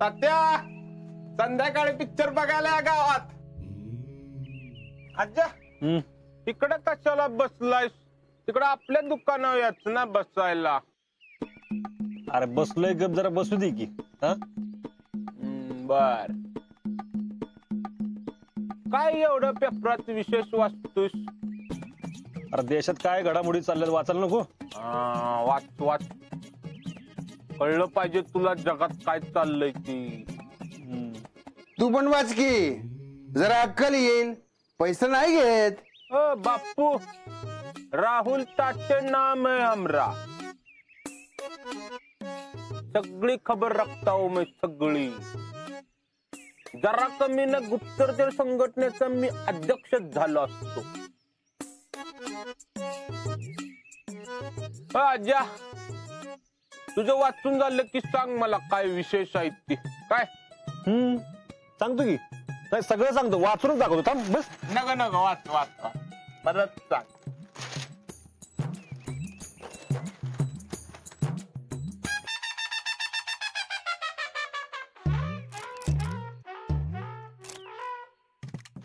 तात्या संध्याकाळी पिक्चर बघायला या गावात. आज्जा इकडे कशाला बसलायस? तिकडे आपल्या दुकानावर याच ना बसायला. अरे बसलोय गप जरा बसू दे की. बर काय एवढं पेपरात विशेष वाचतोस? अरे देशात काय घडामोडी चालल्यात वाचायला नको? वाच वाच कळलं पाहिजे तुला जगात काय चाललंय ती. तू पण वाच की जरा अक्कल येईल. पैसा नाही घेत. बापू राहुल ताटे नाम है हमरा. सगळी खबर रखता हूं मैं सगळी. जरा कमी न गुप्तचर संघटनेचा मी अध्यक्ष झालो असतो. आज्या तुझं वाचून झालं की सांग मला काय विशेष आहेत ती. काय सांगतो की. नाही सगळं सांगतो वाचूनच दाखवतो. थांब बस. नग वाच वाच परत सांग.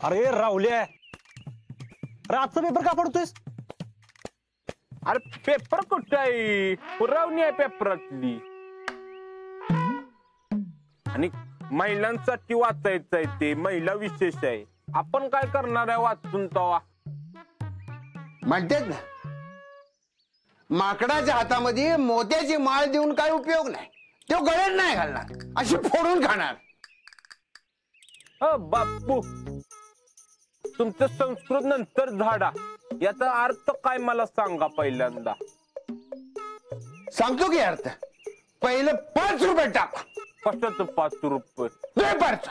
अरे राहुल्या अरे आजचा पेपर का पडतोयस? अरे पेपर कुठं आहे? पुरवणी आहे पेपरातली. आणि महिलांसाठी वाचायचं आहे ते. महिला विशेष आहे. आपण काय करणार आहे वाचून तवा? म्हणतात ना माकडाच्या हातामध्ये मोत्याची माळ देऊन काय उपयोग नाही. तो गळ्यात नाही घालणार अशी फोडून खाणार. बापू तुमचं संस्कृत नंतर झाडा. याचा अर्थ काय मला सांगा पहिल्यांदा. सांगतो की अर्थ. पहिलं 5 रुपये टाक. कशाचं 5 रुपये? पेपरचा.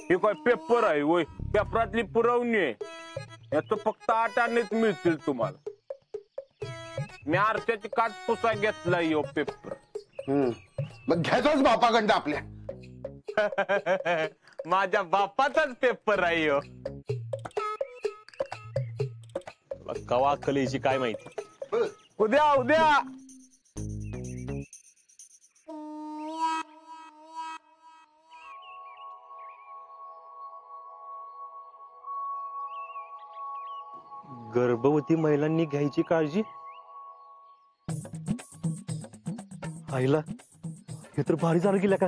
हे काय पेपर आहे वय? पेपरातली पुरवणी आहे. याच फक्त 8 आनेच मिळतील तुम्हाला. मी आरशाची काच पुसा घेतला यो पेपर. मग घ्यायचोच बापाकडं आपल्या. माझ्या बापाचाच पेपर आहे यो. कवा कलेची काय माहिती. उद्या उद्या गर्भवती महिलांनी घ्यायची काळजी. आईला हे तर भारी झालं गेल्या का.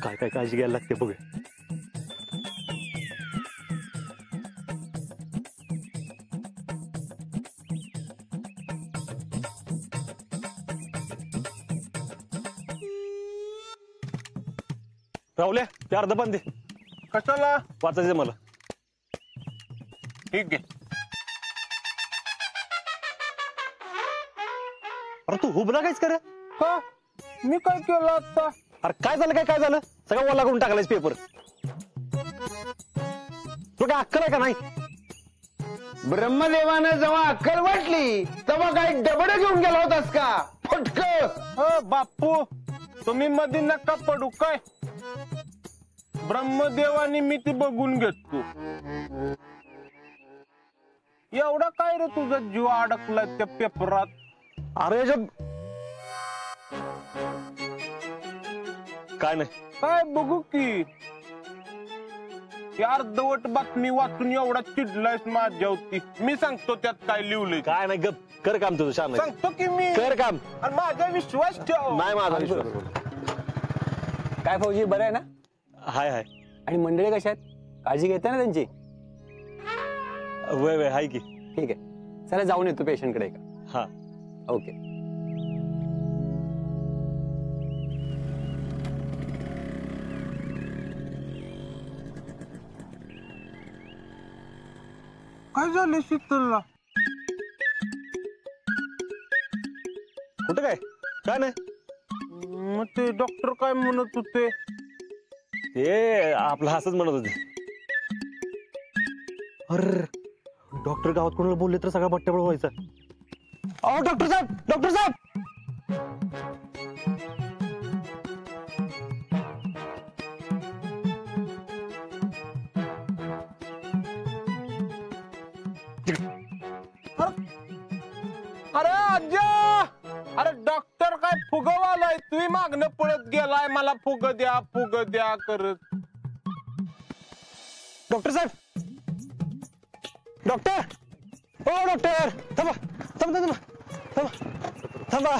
काय काय काळजी घ्यायला लागते बघूया. राहुल्या ते अर्ध पण दे. कशाला? वाचायचं मला. ठीक आहे. अरे तू हुबला कायच कर. का? मी काय केलं आता? अरे काय झालं काय झालं? सगळं ओला करून टाकलायस पेपर. तू काय अक्कल आहे का नाही? ब्रह्मदेवानं जेव्हा अक्कल वाटली तेव्हा काय डबड घेऊन गेला होतास का? फटक. बापू तुम्ही मध्ये नका पडू. काय ब्रह्मदेवानी मी ती बघून घेतो. एवढा काय रे तुझा जीव अडकला त्या पेपरात? अरे काय नाही. काय बघू की. अर्धवट बातमी वाचून एवढा चिडलायस माझ्यावरती. मी सांगतो त्यात काय लिहिलंय. काय नाही गप कर काम तुझं. छान सांगतो की मी. कर काम. आणि माझा विश्वास ठेव. नाही माझा विश्वास. काय फौजी बरं आहे ना? हाय हाय. आणि मंडळी कशा आहेत? काळजी घेता ना त्यांची? वय वय हाय की. ठीक आहे चला जाऊन येतो पेशंट कडे का. हा ओके. काय झालं शीतलला? कुठं काय काय नाही. मग ते डॉक्टर काय म्हणत होते? ते आपलं असंच म्हणत होते. अरे डॉक्टर गावात कोणाला बोलले तर सगळा बट्ट्याबळ व्हायचा. अहो डॉक्टर साहेब डॉक्टर साहेब. अरे आज्जा, अरे डॉक्टर काय फुगवा आलाय तुम्ही मागणं पळत गेलाय मला फुग द्या करत. डॉक्टर साहेब, डॉक्टर, ओ डॉक्टर, थांबा थांबा थांबा थांबा थांबा.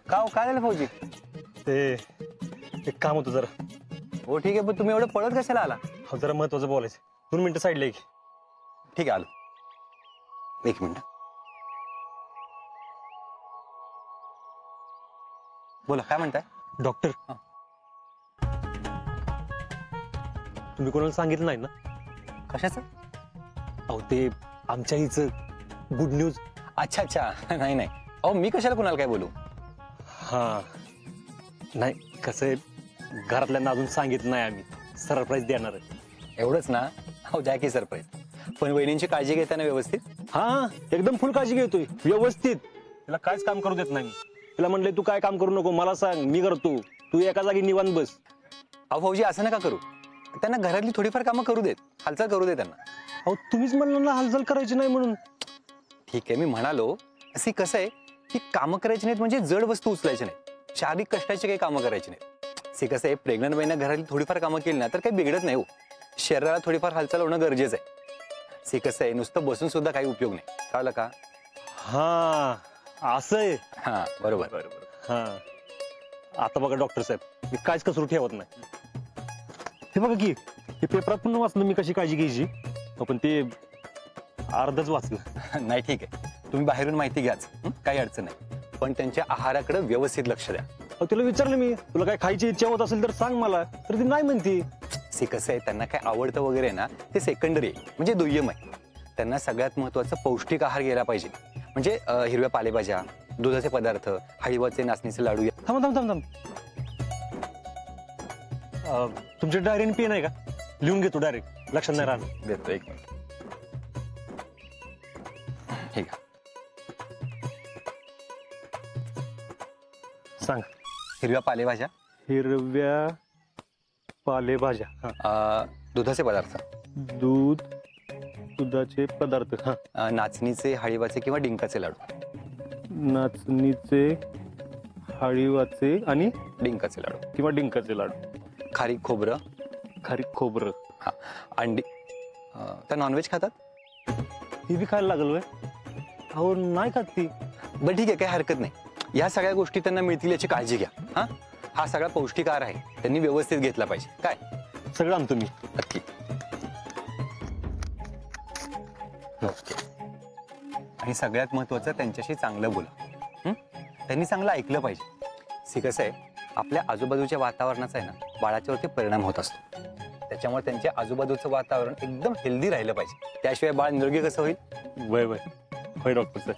का हो, काय झालं फौजी? ते एक काम होतं जरा. हो ठीक आहे, पण तुम्ही एवढं पळत कशाला आला? हो जरा महत्वाचं बोलायचं. 2 मिनिटं साईडला एक. ठीक आहे, आलो. 1 मिनिट. बोला, काय म्हणताय? डॉक्टर, हा. तुम्ही कोणाला सांगितलं नाही ना? कशाचं? अहो ते आमच्या हिचं गुड न्यूज. अच्छा अच्छा, नाही नाही. अहो मी कशाला कुणाला काय बोलू? हा नाही, कसं आहे, घरातल्यांना अजून सांगितलं नाही आम्ही. सरप्राईज देणार आहे. एवढंच ना? हो द्या की सरप्राईज. पण वहिनींची काळजी घेताना व्यवस्थित? हा एकदम फुल काळजी घेतोय व्यवस्थित. तिला काहीच काम करू देत नाही. तिला म्हणले तू काय काम करू नको, मला सांग, मी करतो, तू एका जागी निवांत बस. अहो फौजी असं नका करू. त्यांना घरातली थोडीफार कामं करू देत, हालचाल करू दे त्यांना. अहो तुम्हीच म्हणलं ना हालचाल करायची नाही म्हणून. ठीक आहे, मी म्हणालो अशी कसं आहे की कामं करायची नाहीत म्हणजे जड वस्तू उचलायची नाही, शारीरिक कष्टाची काही कामं करायची नाहीत. सी कसं आहे, प्रेग्नंट बाईनं घरातली थोडीफार कामं केली ना तर काही बिघडत नाही हो. शरीराला थोडीफार हालचाल होणं गरजेचं आहे. सी कसं आहे, नुसतं बसून सुद्धा काही उपयोग नाही, कळलं का? हा असं आहे. हा बरोबर. हा आता बघा डॉक्टर साहेब, मी काहीच कसरू ठेवत नाही. हे बघा की हे पेपरात पण वाचलं मी कशी काळजी घ्यायची, पण ते अर्धच वाचलं. नाही ठीक आहे, तुम्ही बाहेरून माहिती घ्याच, काही अडचण नाही, पण त्यांच्या आहाराकडे व्यवस्थित लक्ष द्या. अहो तिला विचारलं मी, तुला काय खायची इच्छा होत असेल तर सांग मला, तर ती नाही म्हणती. सी कसं आहे, त्यांना काय आवडतं वगैरे ना ते सेकंडरी आहे, म्हणजे दुय्यम आहे. त्यांना सगळ्यात महत्वाचं पौष्टिक आहार घ्यायला पाहिजे. म्हणजे हिरव्या पालेभाज्या, दुधाचे पदार्थ, हळीवाचे नाचणीचे लाडू. थांब थांब थांब थांब. तुमच्या डायरीने पेन आहे का? लिहून घेतो डायरेक्ट, लक्षात नाही राहणार. देतो, 1 मिनिट. ठीक आहे. सांग. हिरव्या पालेभाज्या, हिरव्या पालेभाज्या, दुधाचे पदार्थ, दूध, दुधाचे पदार्थ, हा, नाचणीचे, हळीवाचे किंवा डिंकाचे लाडू. नाचणीचे, हळीवाचे आणि डिंकाचे लाडू किंवा डिंकाचे लाडू. खारीक खोबरं, खारीक खोबरं, हा, अंडी. तर नॉनव्हेज खातात? ही बी खायला लागल. अहो नाही खात ती. बरं ठीक आहे, काही हरकत नाही. या सगळ्या गोष्टी त्यांना मिळतील याची काळजी घ्या. हा सगळा पौष्टिक आहार आहे, त्यांनी व्यवस्थित घेतला पाहिजे. काय सगळं आणतो मी. नक्की. आणि सगळ्यात महत्वाचं, त्यांच्याशी चांगलं बोला. त्यांनी चांगलं ऐकलं पाहिजे. सी कसं आहे, आपल्या आजूबाजूच्या वातावरणाचा आहे ना बाळाच्यावरती परिणाम होत असतो. त्याच्यामुळे त्यांच्या आजूबाजूचं वातावरण एकदम हेल्दी राहिलं पाहिजे, त्याशिवाय बाळ निरोगी कसं होईल? वय वय होय डॉक्टर सर.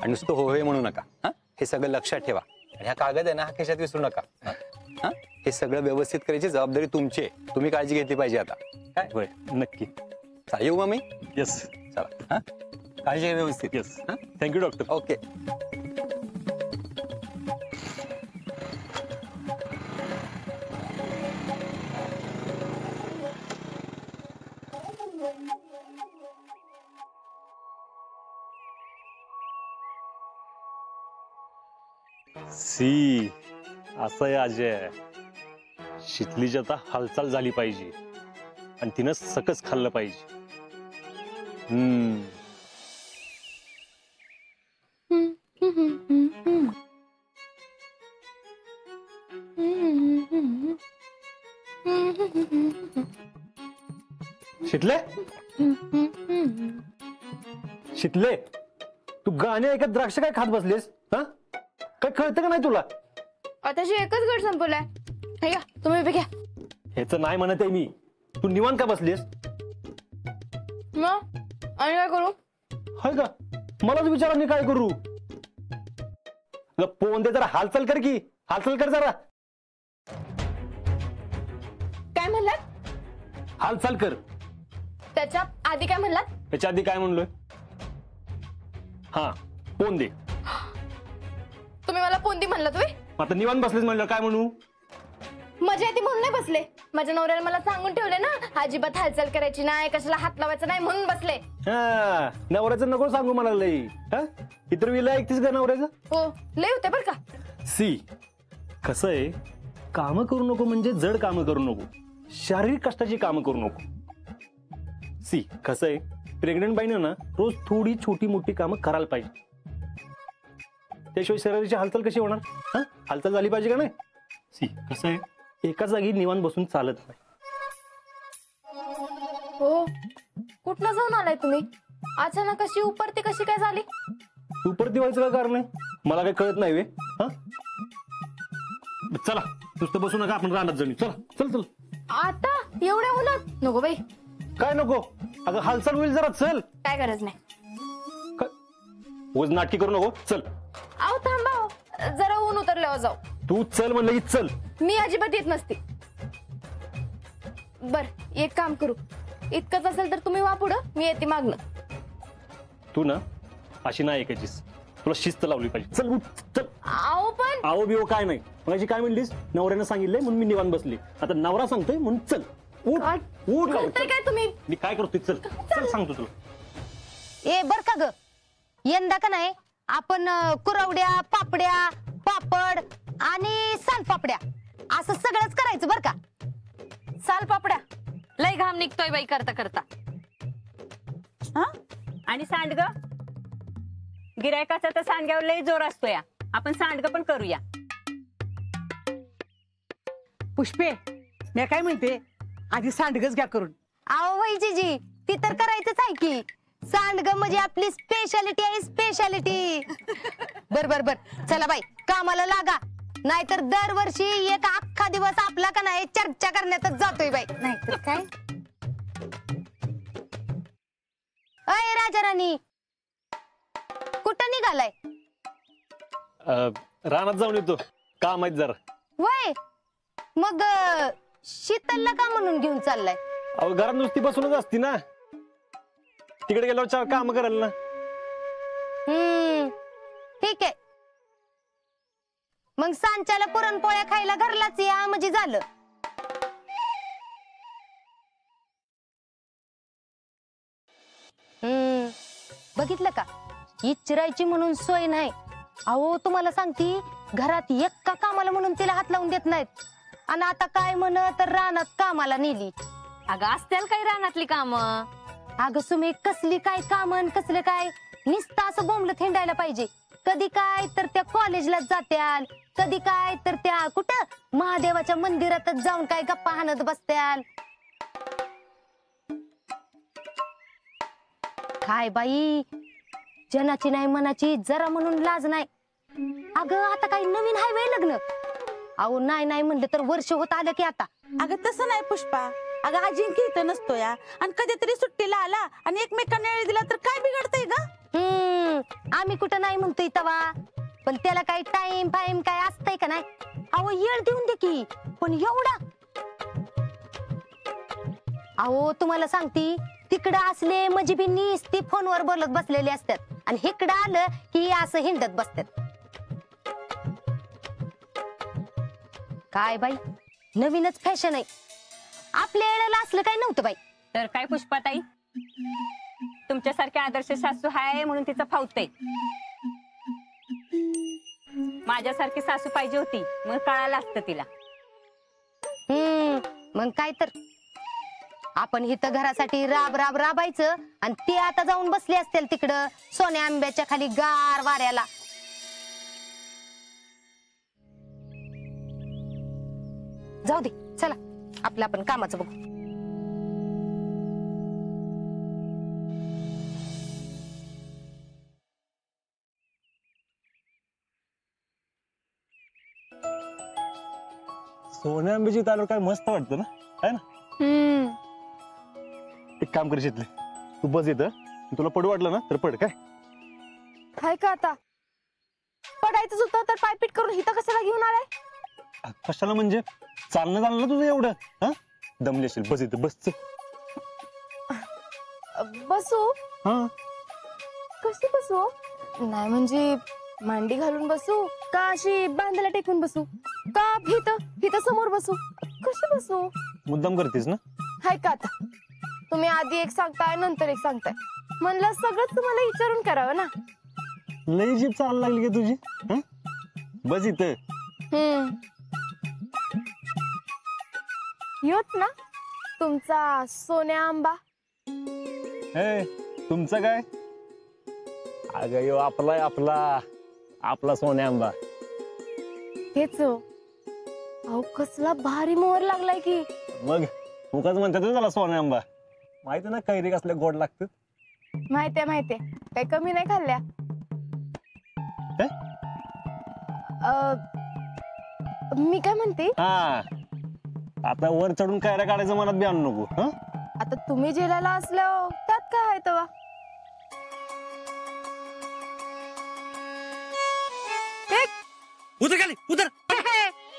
आणि नुसतं हो होय म्हणू नका. हे सगळं लक्षात ठेवा. आणि हा कागद आहे ना, हा खिशात विसरू नका. हे सगळं व्यवस्थित करायची जबाबदारी तुमची आहे, तुम्ही काळजी घेतली पाहिजे. आता काय वय नक्की. चला येऊ मग मी. येस. चला, काळजी घ्या व्यवस्थित. येस. Thank you doctor. ओके. सी असं आहे अजय, शितलीची आता हालचाल झाली पाहिजे आणि तिनं सकस खाल्लं पाहिजे. शितले, शितले, तू गाणे ऐकत द्राक्ष काय खात बसलीस? हा काय कळतं का नाही तुला? आताशी एकच गट संपलाय. हे घ्या, तुम्ही बी घ्या. ह्याच नाही म्हणत आहे मी. तू निवांत का बसलीस? मग आणि काय करू? हाय का, मलाच विचारा मी काय करू? पोहून दे जरा, हालचाल कर की, हालचाल कर जरा. काय म्हणलात? हालचाल कर. त्याच्या आधी काय म्हणलात? त्याच्या आधी काय म्हणलोय? हा पोहून दे. तुम्ही मला पोंदी म्हणलात? तुम्ही आता निवांत बसलीस म्हणलं काय म्हणू? मजा येते म्हणून नाही बसले. माझ्या नवऱ्याने मला सांगून ठेवले ना, अजिबात हालचाल करायची नाही, कशाला हात लावायचा नाही म्हणून बसले. हा नवऱ्याचं नको सांगू मला लई. हा इतर विला ऐकतीस का नवऱ्याचं? हो लय होते बर का. सी कसं आहे, कामं करू नको म्हणजे जड कामं करू नको, शारीरिक कष्टाची कामं करू नको. सी कसं आहे, प्रेग्नंट बाईनं ना रोज थोडी छोटी मोठी कामं करायला पाहिजे, त्याशिवाय शरीराची हालचाल कशी होणार? हा हालचाल झाली पाहिजे का नाही? सी कसं आहे, एका जागी निवांत बसून चालत नाही. हो कुठनं जाऊन आलाय तुम्ही? अचानक कशी उपरती कशी काय झाली? उपरती व्हायचं का कारण आहे? मला काही कळत नाही वे. हा चला नुसतं बसू नका, आपण रानात जाऊ. चला चल चल. आता एवढ्या उन्हात नको बाई. काय नको? अगं हालचाल होईल जरा, चल. काय गरज नाही. काय उगाच नाटकी करू नको, चल. आव थांबा हो. जरा ऊन उतरल्यावर जाऊ. तू चल म्हणलं की चल. मी अजिबात येत नसते. बर एक काम करू, इतकंच असेल तर तुम्ही वा पुढं, मी येते मागणं. तू ना अशी नाही ऐकायचीस, तुला शिस्त लावली पाहिजे. चल उठ चल. आहो पण आहो बिओ काय नाही. मगाशी काय म्हणलीस? नवऱ्यानं सांगितलंय म्हणून मी निवांत बसली. आता नवरा सांगतोय म्हणून चल. उठ काय उठ लवकर. करताय काय तुम्ही? मी काय करतोय? चल चल सांगतो तुला. ए बर का ग, यंदा का नाही आपण कुरवड्या, पापड्या, पापड आणि सालपापड्या असं सगळंच करायचं बर का. सालपापड्या लय घाम निघतोय बाई करता करता. हा आणि सांडग, गिरायकाचा तर सांडग्यावर लय जोर असतो या. आपण सांडग पण करूया. पुष्पे मी काय म्हणते, आधी सांडगच घ्या करून. अहो वय जीजी, ती तर करायचंच आहे की. सांडग म्हणजे आपली स्पेशालिटी आहे, स्पेशालिटी. बर बर बर चला बाई कामाला लागा, नाहीतर दरवर्षी एक अख्खा दिवस आपला का नाही चर्चा करण्यातच जातोय बाई. नाहीतर काय. अय राजा राणी कुठं निघालाय? रानात जाऊन येतो, काम आहेत जरा. वय मग शीतलला का म्हणून घेऊन चाललाय? अहो घरात नुसती बसूनच असती ना, तिकडे गेल्यावर चार काम करायला ना. ठीक आहे, मग सांच्याला पुरणपोळ्या खायला घरलाच या म्हणजे झालं. बघितलं का, इचरायची म्हणून सोय नाही. अहो तुम्हाला सांगती, घरात एका कामाला म्हणून तिला हात लावून देत नाहीत. आणि आता काय म्हण तर रानात कामाला नेली. अगं असतील काही रानातली काम. अगं सुमे कसली काय काम कसलं काय, नुसतं असं बोंबलं थेंडायला पाहिजे. कधी काय तर त्या कॉलेजला जात्याल, कधी काय तर त्या कुठं महादेवाच्या मंदिरातच जाऊन काय गप्पा हाणत बसत्याल. काय बाई, जनाची नाही मनाची जरा म्हणून लाज नाही. अगं आता काही नवीन हाय वय लग्न. अहो नाही नाही म्हणलं तर वर्ष होत आलं की आता. अगं तसं नाही पुष्पा, अगं अजिंक्य इथं नसतो या, आणि कधीतरी सुट्टीला आला आणि एकमेकांना वेळ दिला तर काय बिघडतंय ग? आम्ही कुठं नाही म्हणतोय तवा, पण त्याला काही टाइम फाईम काय असतंय का नाही? अहो येळ देऊन दे की, पण एवढा. अहो तुम्हाला सांगती, तिकडं असले म्हणजे बी नुसती फोनवर बोलत बसलेले असतात, आणि इकडं आलं की असं हिंडत बसतात. काय बाई नवीनच फॅशन आहे. आपल्या वेळेला असलं काय नव्हतं बाई. तर काय पुष्पाताई, तुमच्यासारखे आदर्श सासू हाय म्हणून तिचं फावतंय. माझ्यासारखी सासू पाहिजे होती, मग कळालं असतं तिला. मग काय तर, आपण इथं घरासाठी राब राब राबायचं, आणि ते आता जाऊन बसले असतील तिकडं सोन्या आंब्याच्या खाली गार वाऱ्याला. जाऊ दे चला, आपलं आपण कामाचं बघू. सोन्या आंब्याची आल्यावर काय मस्त वाटतं ना, है ना? एक काम कर शितले, तू बस येतं, तुला पडू वाटलं ना तर पड. काय काय का आता पडायचंच होतं तर पायपीट करून इथं कशाला घेऊन आलाय? कशाला म्हणजे, चालणं झालं ना तुझं एवढं. हा दमली असेल, बस येतं, बस. बसू? हा कशी बसू? नाही म्हणजे मांडी घालून बसू का अशी बांधायला टेकून बसू का हिथं समोर बसू? कशी बसू? मुद्दाम करतेस ना? हाय का आता तुम्ही आधी एक सांगताय नंतर एक सांगताय म्हणलं सगळंच तुम्हाला विचारून करावं ना. लई जीप चालायला लागली का तुझी? हं? बस इथं. योच ना तुमचा सोन्या आंबा. ए, तुमचं काय? अगं यो आपला आहे, आपला सोन्या आंबा. हेच हो. अहो कसला भारी मोहर लागलाय की. मग मुकाच म्हणतात ना त्याला सोन्या आंबा. माहिती ना कैरी कसल्या गोड लागतात. माहितीये काही कमी नाही खाल्ल्या. काय? मी काय म्हणते हा, आता वर चढून कायरा काढायचं मनात बी आणू नको. हं? आता तुम्ही जेलाला असल्यावर त्यात काय आहे तेव्हा. उतर खाली उतर.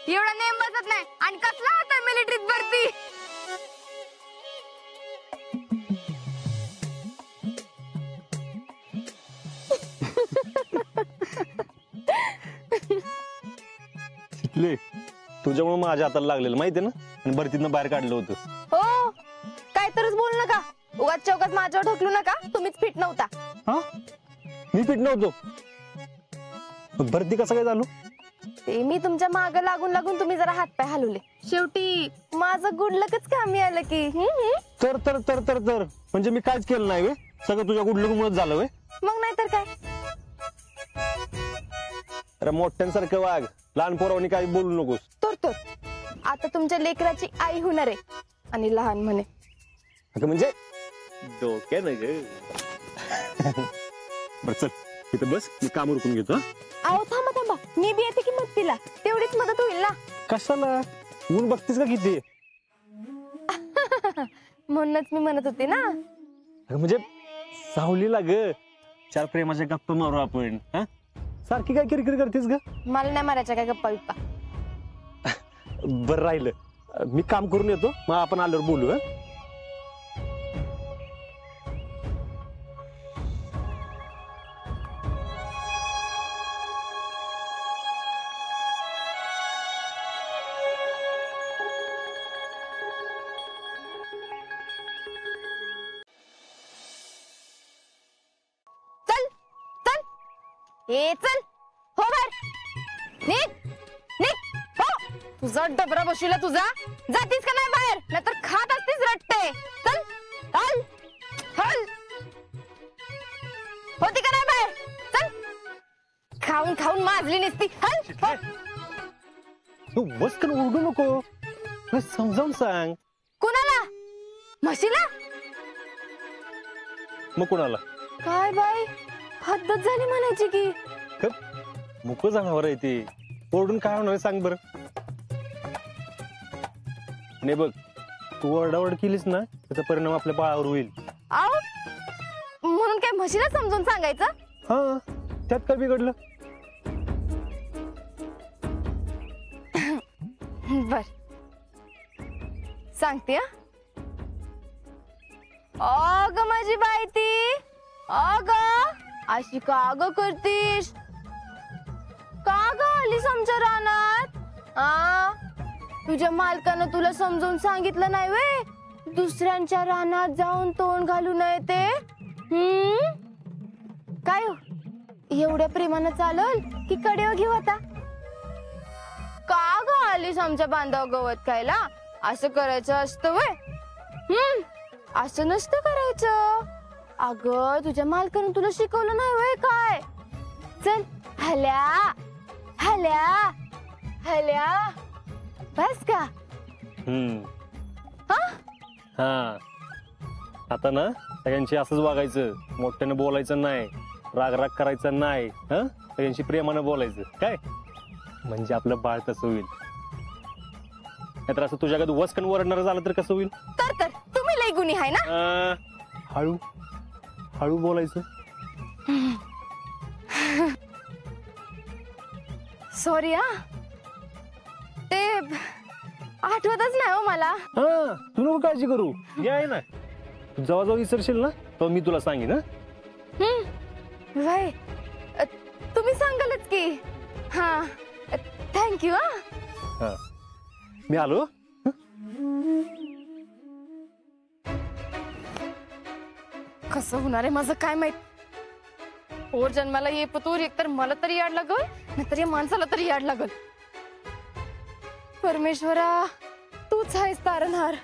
एवढा नेम बसत नाही आणि कसला होता मिलिटरीत भरती. शिकले तुझ्यामुळे माझ्या हाताला लागलेलं माहितीये ना, आणि भरतीतनं बाहेर काढलं होतं. हो काय तरच बोल नका. उगाच चौकात माझ्यावर ढकलू नका. तुम्हीच फिट नव्हता. हा, मी फिट नव्हतो. भरती कसं काय झालो? ते मी तुमच्या माग लागून लागून तुम्ही जरा हातपाय हलवले. शेवटी माझं गुडलकच कामी आलं की. तर तर तर तर तर म्हणजे मी काहीच केलं नाही वे. सगळं तुझ्या गुडलुकमुळेच झालं वे. मग नाही तर काय. अरे मोठ्यांसारखं वाघ, लहान पोरावनी काही बोलू नकोस. तर आता तुमच्या लेकराची आई होणार आहे आणि लहान म्हणे. अगं म्हणजे डोक्यानं ग. बरं चल इथं बस, मी काम उरकून घेतो. अहो थांबा मी बी येते की मदतीला. तेवढीच मदत होईल ना. कशाला? ऊन बघतीस का किती? म्हणूनच मी म्हणत होते ना. अगं म्हणजे सावलीला ग, चार प्रेमाच्या गप्पा मारू आपण. हा, सारखी काय किरकिर करतेस ग? मला नाही मारायच्या काय गप्पा बिप्पा. बरं राहिलं, मी काम करून येतो, मग आपण आल्यावर बोलू. हं? ए चल हो बाहेर. निघ हो. तुझा डबरा बसविला तुझा. जातीस का नाही बाहेर, नाहीतर खात असतीस रट्टे. चल हल हल. होती का नाही बाहेर. चल. खाऊन खाऊन माजली नसती. हल हो. तू बसकन ओरडू नको, समजावून सांग. कुणाला? म्हशीला? मग कुणाला? काय बाई हद्दच झाली म्हणायची की. मुक जनावर आहे ते, ओरडून काय होणार सांग बरं. नाही बघ, तू ओरडाओरड केलीस ना त्याचा परिणाम आपल्या बाळावर होईल. आऊ म्हणून काय म्हशीला समजून सांगायचं. हा, त्यात काय बिघडलं? बर सांगते. अग माझी बाई ती. अग अशी का ग करतीस. का ग आलीस आमच्या रानात. तुझ्या मालकानं तुला समजून सांगितलं नाही वे, दुसऱ्यांच्या रानात जाऊन तोंड घालू नये ते. काय हो, एवढ्या प्रेमानं चालल की कडेव घेऊ आता. का ग आलीस आमच्या बांधाव गवत खायला. असं करायचं असतं वे. असं नसतं करायचं. अगं तुझ्या मालकानं तुला शिकवलं नाही वय काय. चल हल्या हल्या हल्या. बस का. हा, आता ना सगळ्यांशी असंच वागायचं, मोठ्यानं बोलायचं नाही, राग राग करायचा नाही. हा, सगळ्यांशी प्रेमानं बोलायचं काय, म्हणजे आपलं बाळ तसं होईल. नाहीतर असं तुझ्याकडे वसकन ओरडणार झालं तर कसं होईल. तर तुम्ही लई गुणी आहे ना. हळू हळू बोलायचं. सॉरी हा, ते आठवतच नाही हो मला. हा, तू नको काळजी करू. हे आहे ना, तू जेव्हा जेव्हा विसरशील ना तेव्हा मी तुला सांगेन. वय तुम्ही सांगालच की. हा थँक्यू. हा, मी आलो. कसं होणार आहे माझं काय माहित। पोर जन्माला ये पतूर, एकतर मला तरी याड लागल नाहीतर या माणसाला तरी याड लागल। परमेश्वरा तूच आहेस तारणहार।